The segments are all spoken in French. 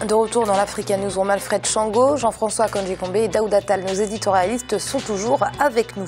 De retour dans l'Africa Newsroom, Alfred Chango, Jean-François Kondje-Kombe et Daouda Tal, nos éditorialistes, sont toujours avec nous.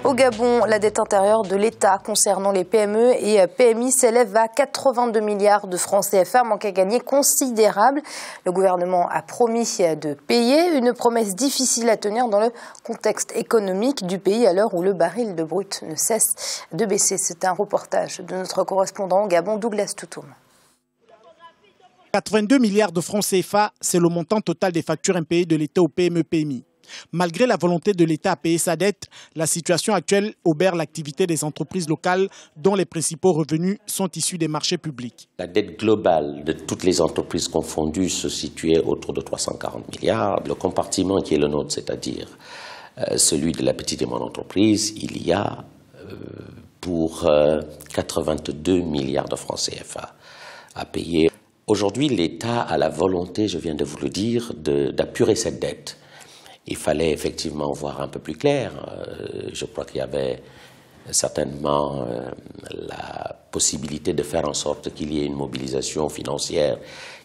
Au Gabon, la dette intérieure de l'État concernant les PME et PMI s'élève à 82 milliards de francs CFA, manque à gagner considérable. Le gouvernement a promis de payer, une promesse difficile à tenir dans le contexte économique du pays à l'heure où le baril de brut ne cesse de baisser. C'est un reportage de notre correspondant au Gabon, Douglas Toutoum. 82 milliards de francs CFA, c'est le montant total des factures impayées de l'État aux PME-PMI. Malgré la volonté de l'État à payer sa dette, la situation actuelle obère l'activité des entreprises locales dont les principaux revenus sont issus des marchés publics. La dette globale de toutes les entreprises confondues se situait autour de 340 milliards. Le compartiment qui est le nôtre, c'est-à-dire celui de la petite et moyenne entreprise, il y a pour 82 milliards de francs CFA à payer. Aujourd'hui, l'État a la volonté, je viens de vous le dire, d'apurer cette dette. Il fallait effectivement voir un peu plus clair. Je crois qu'il y avait certainement la possibilité de faire en sorte qu'il y ait une mobilisation financière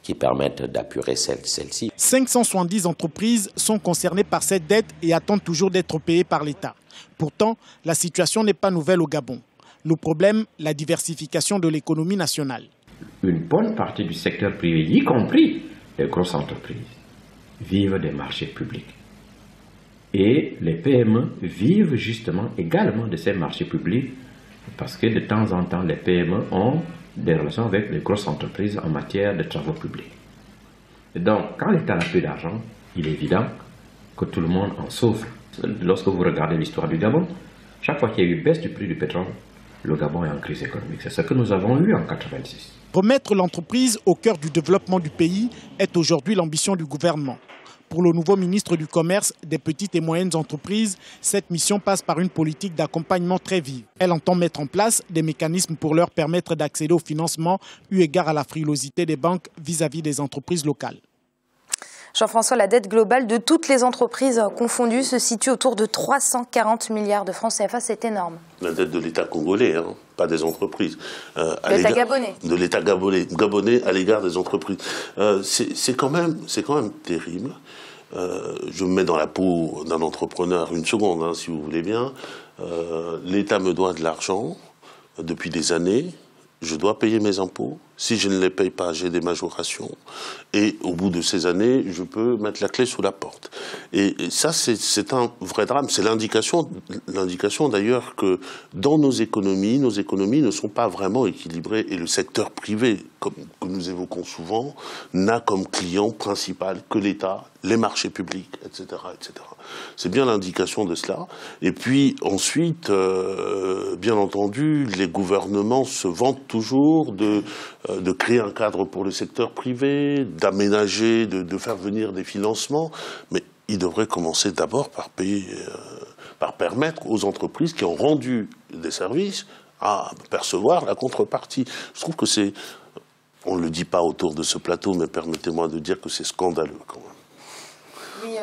qui permette d'apurer celle-ci. 570 entreprises sont concernées par cette dette et attendent toujours d'être payées par l'État. Pourtant, la situation n'est pas nouvelle au Gabon. Le problème, la diversification de l'économie nationale. Une bonne partie du secteur privé, y compris les grosses entreprises, vivent des marchés publics. Et les PME vivent justement également de ces marchés publics parce que de temps en temps, les PME ont des relations avec les grosses entreprises en matière de travaux publics. Et donc, quand l'État n'a plus d'argent, il est évident que tout le monde en souffre. Lorsque vous regardez l'histoire du Gabon, chaque fois qu'il y a eu une baisse du prix du pétrole, le Gabon est en crise économique. C'est ce que nous avons eu en 1986. Remettre l'entreprise au cœur du développement du pays est aujourd'hui l'ambition du gouvernement. Pour le nouveau ministre du Commerce, des petites et moyennes entreprises, cette mission passe par une politique d'accompagnement très vive. Elle entend mettre en place des mécanismes pour leur permettre d'accéder au financement, eu égard à la frilosité des banques vis-à-vis des entreprises locales. Jean-François, la dette globale de toutes les entreprises confondues se situe autour de 340 milliards de francs CFA, c'est énorme. La dette de l'État congolais, hein, pas des entreprises. De l'État gabonais. De l'État gabonais à l'égard des entreprises. C'est quand même terrible. Je me mets dans la peau d'un entrepreneur une seconde, hein, si vous voulez bien. L'État me doit de l'argent depuis des années. Je dois payer mes impôts. Si je ne les paye pas, j'ai des majorations. Et au bout de ces années, je peux mettre la clé sous la porte. Et ça, c'est un vrai drame. C'est l'indication d'ailleurs que dans nos économies ne sont pas vraiment équilibrées. Et le secteur privé, comme que nous évoquons souvent, n'a comme client principal que l'État, les marchés publics, etc., etc. C'est bien l'indication de cela. Et puis ensuite, bien entendu, les gouvernements se vantent toujours de créer un cadre pour le secteur privé, d'aménager, de faire venir des financements. Mais ils devraient commencer d'abord par payer, par permettre aux entreprises qui ont rendu des services à percevoir la contrepartie. Je trouve que c'est, on ne le dit pas autour de ce plateau, mais permettez-moi de dire que c'est scandaleux quand même. Oui,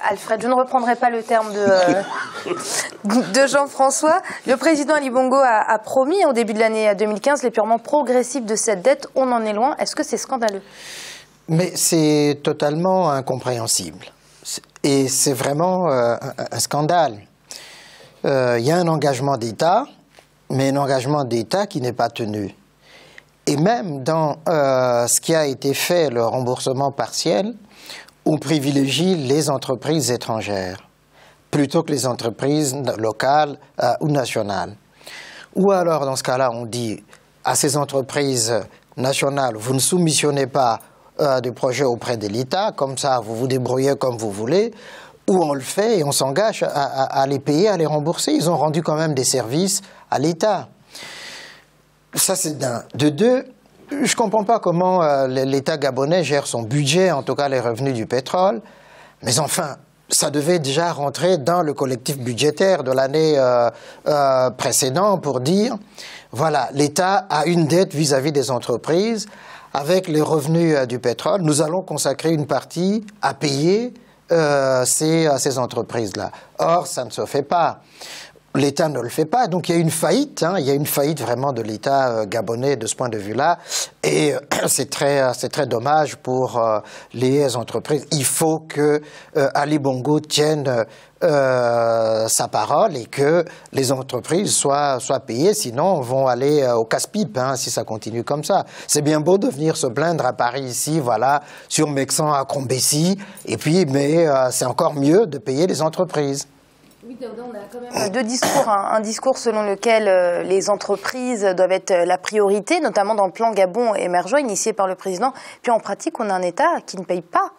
Alfred, je ne reprendrai pas le terme de Jean-François. Le président Ali Bongo a promis au début de l'année 2015 l'épurement progressif de cette dette. On en est loin. Est-ce que c'est scandaleux? Mais c'est totalement incompréhensible. Et c'est vraiment un scandale. Il y a un engagement d'État, mais un engagement d'État qui n'est pas tenu. Et même dans ce qui a été fait, le remboursement partiel, on privilégie les entreprises étrangères plutôt que les entreprises locales ou nationales. Ou alors, dans ce cas-là, on dit à ces entreprises nationales, vous ne soumissionnez pas des projets auprès de l'État, comme ça, vous vous débrouillez comme vous voulez, ou on le fait et on s'engage à les payer, à les rembourser. Ils ont rendu quand même des services à l'État. Ça, c'est d'un. De deux, je ne comprends pas comment l'État gabonais gère son budget, en tout cas les revenus du pétrole. Mais enfin, ça devait déjà rentrer dans le collectif budgétaire de l'année précédente pour dire, voilà, l'État a une dette vis-à-vis des entreprises. Avec les revenus du pétrole, nous allons consacrer une partie à payer ces entreprises-là. Or, ça ne se fait pas. l'État ne le fait pas. Donc il y a une faillite, il y a une faillite vraiment de l'État gabonais de ce point de vue-là. Et c'est très dommage pour les entreprises. Il faut que Ali Bongo tienne sa parole et que les entreprises soient payées, sinon on va aller au casse-pipe si ça continue comme ça. C'est bien beau de venir se plaindre à Paris ici, voilà, sur Mexan à Combessis, et puis, mais c'est encore mieux de payer les entreprises. Oui, Daouda, on a quand même deux discours. Un discours selon lequel les entreprises doivent être la priorité, notamment dans le plan Gabon émergent, initié par le président. Puis en pratique, on a un État qui ne paye pas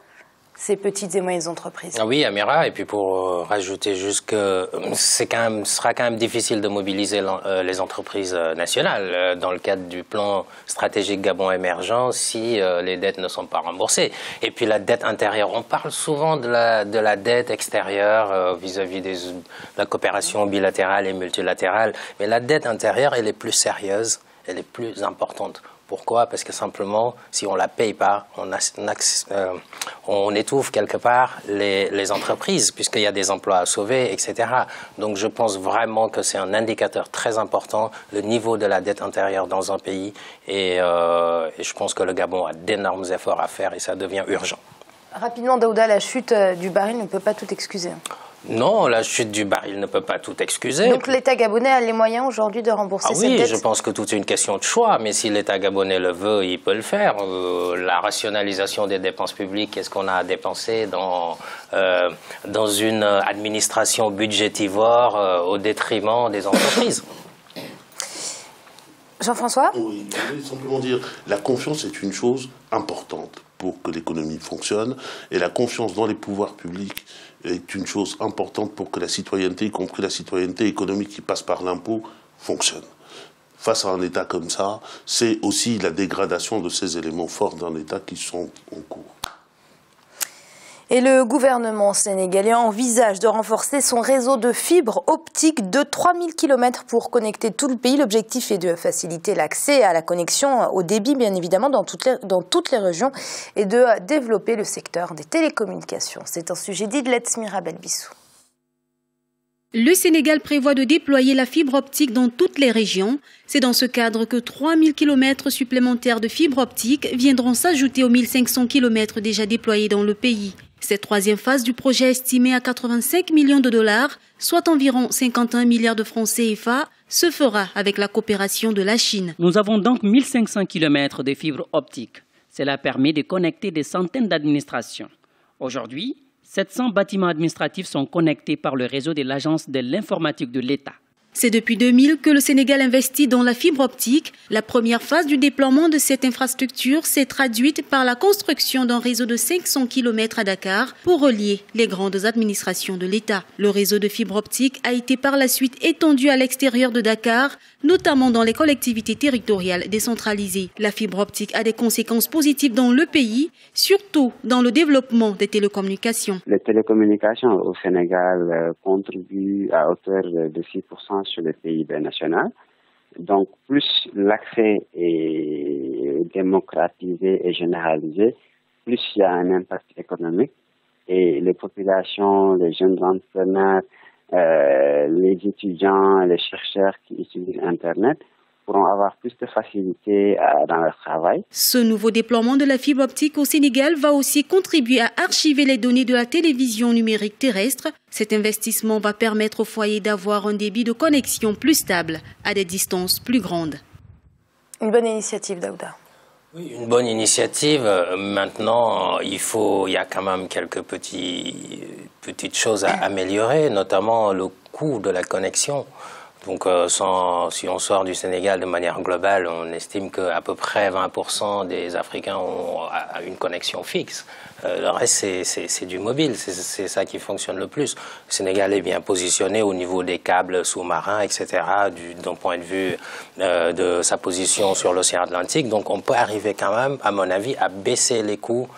ces petites et moyennes entreprises. Ah oui, Amira, et puis pour rajouter juste que ce sera quand même difficile de mobiliser les entreprises nationales dans le cadre du plan stratégique Gabon émergent si les dettes ne sont pas remboursées. Et puis la dette intérieure, on parle souvent de la dette extérieure vis-à-vis de la coopération bilatérale et multilatérale, mais la dette intérieure, elle est plus sérieuse, elle est plus importante. Pourquoi? Parce que simplement, si on ne la paye pas, on étouffe quelque part les entreprises, puisqu'il y a des emplois à sauver, etc. Donc je pense vraiment que c'est un indicateur très important, le niveau de la dette intérieure dans un pays. Et je pense que le Gabon a d'énormes efforts à faire et ça devient urgent. Rapidement, Daouda, la chute du baril ne peut pas tout excuser. Non, la chute du baril ne peut pas tout excuser. Donc l'État gabonais a les moyens aujourd'hui de rembourser cette dette? Oui, je pense que tout est une question de choix, mais si l'État gabonais le veut, il peut le faire. La rationalisation des dépenses publiques, qu'est-ce qu'on a à dépenser dans une administration budgétivore au détriment des entreprises? Jean-François? Oui, je voulais simplement dire, la confiance est une chose importante pour que l'économie fonctionne, et la confiance dans les pouvoirs publics est une chose importante pour que la citoyenneté, y compris la citoyenneté économique qui passe par l'impôt, fonctionne. Face à un État comme ça, c'est aussi la dégradation de ces éléments forts d'un État qui sont en cours. Et le gouvernement sénégalais envisage de renforcer son réseau de fibres optiques de 3000 km pour connecter tout le pays. L'objectif est de faciliter l'accès à la connexion au débit, bien évidemment, dans toutes les régions et de développer le secteur des télécommunications. C'est un sujet d'Idlet Mirabel Bissou. Le Sénégal prévoit de déployer la fibre optique dans toutes les régions. C'est dans ce cadre que 3000 km supplémentaires de fibre optique viendront s'ajouter aux 1500 km déjà déployés dans le pays. Cette troisième phase du projet estimée à 85 millions de dollars, soit environ 51 milliards de francs CFA, se fera avec la coopération de la Chine. Nous avons donc 1500 km de fibres optiques. Cela permet de connecter des centaines d'administrations. Aujourd'hui, 700 bâtiments administratifs sont connectés par le réseau de l'Agence de l'informatique de l'État. C'est depuis 2000 que le Sénégal investit dans la fibre optique. La première phase du déploiement de cette infrastructure s'est traduite par la construction d'un réseau de 500 km à Dakar pour relier les grandes administrations de l'État. Le réseau de fibre optique a été par la suite étendu à l'extérieur de Dakar, notamment dans les collectivités territoriales décentralisées. La fibre optique a des conséquences positives dans le pays, surtout dans le développement des télécommunications. Les télécommunications au Sénégal contribuent à hauteur de 6% sur le PIB national. Donc, plus l'accès est démocratisé et généralisé, plus il y a un impact économique. Et les populations, les jeunes entrepreneurs, les étudiants, les chercheurs qui utilisent Internet pourront avoir plus de facilité dans leur travail. Ce nouveau déploiement de la fibre optique au Sénégal va aussi contribuer à archiver les données de la télévision numérique terrestre. Cet investissement va permettre aux foyers d'avoir un débit de connexion plus stable à des distances plus grandes. Une bonne initiative, Daouda. Oui, une bonne initiative. Maintenant, il y a quand même quelques petites choses à améliorer, notamment le coût de la connexion. Donc, si on sort du Sénégal de manière globale, on estime qu'à peu près 20% des Africains ont une connexion fixe. Le reste, c'est du mobile, c'est ça qui fonctionne le plus. Le Sénégal est bien positionné au niveau des câbles sous-marins, etc., d'un point de vue de sa position sur l'océan Atlantique. Donc, on peut arriver quand même, à mon avis, à baisser les coûts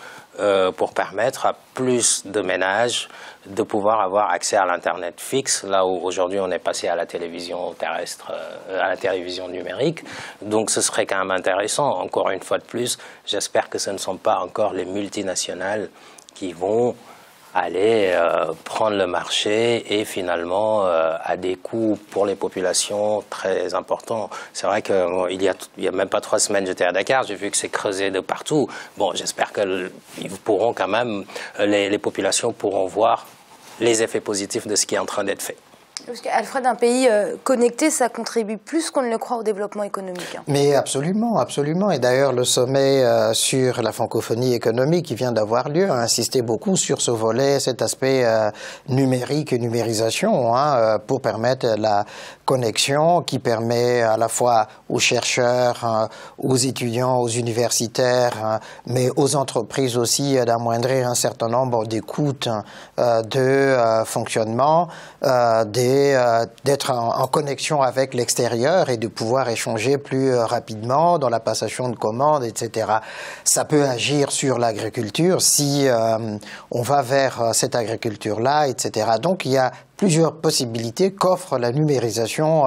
pour permettre à plus de ménages de pouvoir avoir accès à l'Internet fixe, là où aujourd'hui on est passé à la télévision terrestre, à la télévision numérique. Donc ce serait quand même intéressant. Encore une fois de plus, j'espère que ce ne sont pas encore les multinationales qui vont aller prendre le marché et finalement à des coûts pour les populations très importants. C'est vrai qu'il y a même pas 3 semaines j'étais à Dakar, j'ai vu que c'est creusé de partout. Bon, j'espère que ils pourront quand même, les populations pourront voir les effets positifs de ce qui est en train d'être fait. Parce qu'Alfred, un pays connecté, ça contribue plus qu'on ne le croit au développement économique. Mais absolument, absolument. Et d'ailleurs, le sommet sur la francophonie économique qui vient d'avoir lieu a insisté beaucoup sur ce volet, cet aspect numérique et numérisation, pour permettre la connexion qui permet à la fois aux chercheurs, aux étudiants, aux universitaires, mais aux entreprises aussi d'amoindrir un certain nombre des coûts de fonctionnement, d'être en connexion avec l'extérieur et de pouvoir échanger plus rapidement dans la passation de commandes, etc. Ça peut agir sur l'agriculture si on va vers cette agriculture-là, etc. Donc il y a plusieurs possibilités qu'offre la numérisation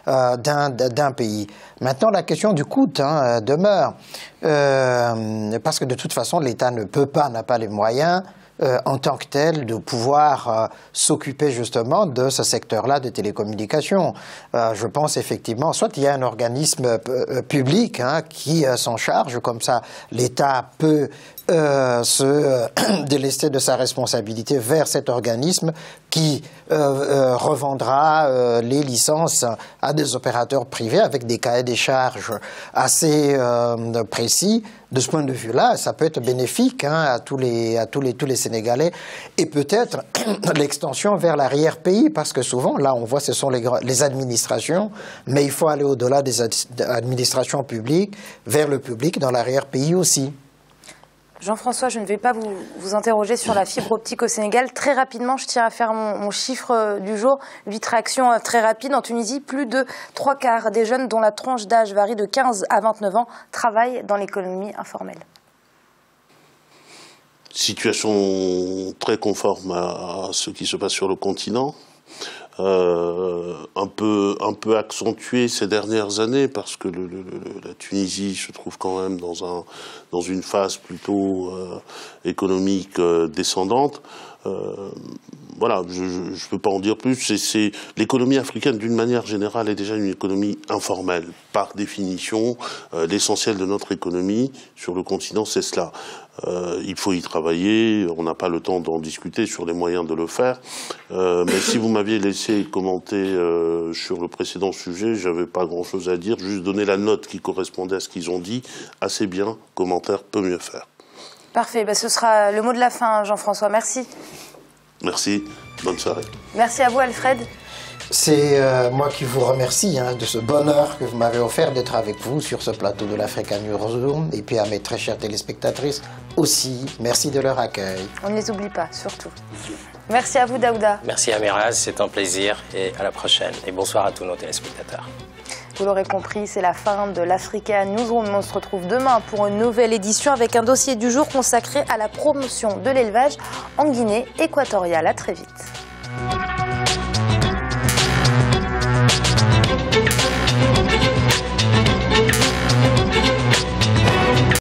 d'un pays. Maintenant, la question du coût demeure, parce que de toute façon, l'État n'a pas les moyens en tant que tel de pouvoir s'occuper justement de ce secteur-là de télécommunications. Je pense effectivement, soit il y a un organisme public qui s'en charge, comme ça l'État peut se délester de sa responsabilité vers cet organisme qui revendra les licences à des opérateurs privés avec des cahiers des charges assez précis. De ce point de vue-là, ça peut être bénéfique à tous les Sénégalais et peut-être l'extension vers l'arrière-pays, parce que souvent, là, on voit ce sont les administrations, mais il faut aller au-delà des administrations publiques, vers le public dans l'arrière-pays aussi. Jean-François, je ne vais pas vous interroger sur la fibre optique au Sénégal. Très rapidement, je tiens à faire mon chiffre du jour. 8 réactions très rapides. En Tunisie, plus de 3/4 des jeunes dont la tranche d'âge varie de 15 à 29 ans travaillent dans l'économie informelle. Situation très conforme à ce qui se passe sur le continent. Un peu accentuée ces dernières années parce que la Tunisie se trouve quand même dans une phase plutôt économique descendante. Voilà, je ne peux pas en dire plus. L'économie africaine, d'une manière générale, est déjà une économie informelle. Par définition, l'essentiel de notre économie sur le continent, c'est cela. Il faut y travailler, on n'a pas le temps d'en discuter sur les moyens de le faire. Mais si vous m'aviez laissé commenter sur le précédent sujet, j'avais pas grand-chose à dire, juste donner la note qui correspondait à ce qu'ils ont dit. Assez bien, commentaire peut mieux faire. Parfait, ce sera le mot de la fin, Jean-François. Merci. Merci, bonne soirée. Merci à vous, Alfred. C'est moi qui vous remercie de ce bonheur que vous m'avez offert d'être avec vous sur ce plateau de l'Africa Newsroom. Et puis à mes très chères téléspectatrices aussi, merci de leur accueil. On ne les oublie pas, surtout. Merci à vous, Daouda. Merci Amiraz, c'est un plaisir et à la prochaine. Et bonsoir à tous nos téléspectateurs. Vous l'aurez compris, c'est la fin de l'Africa Newsroom. On se retrouve demain pour une nouvelle édition avec un dossier du jour consacré à la promotion de l'élevage en Guinée équatoriale. À très vite.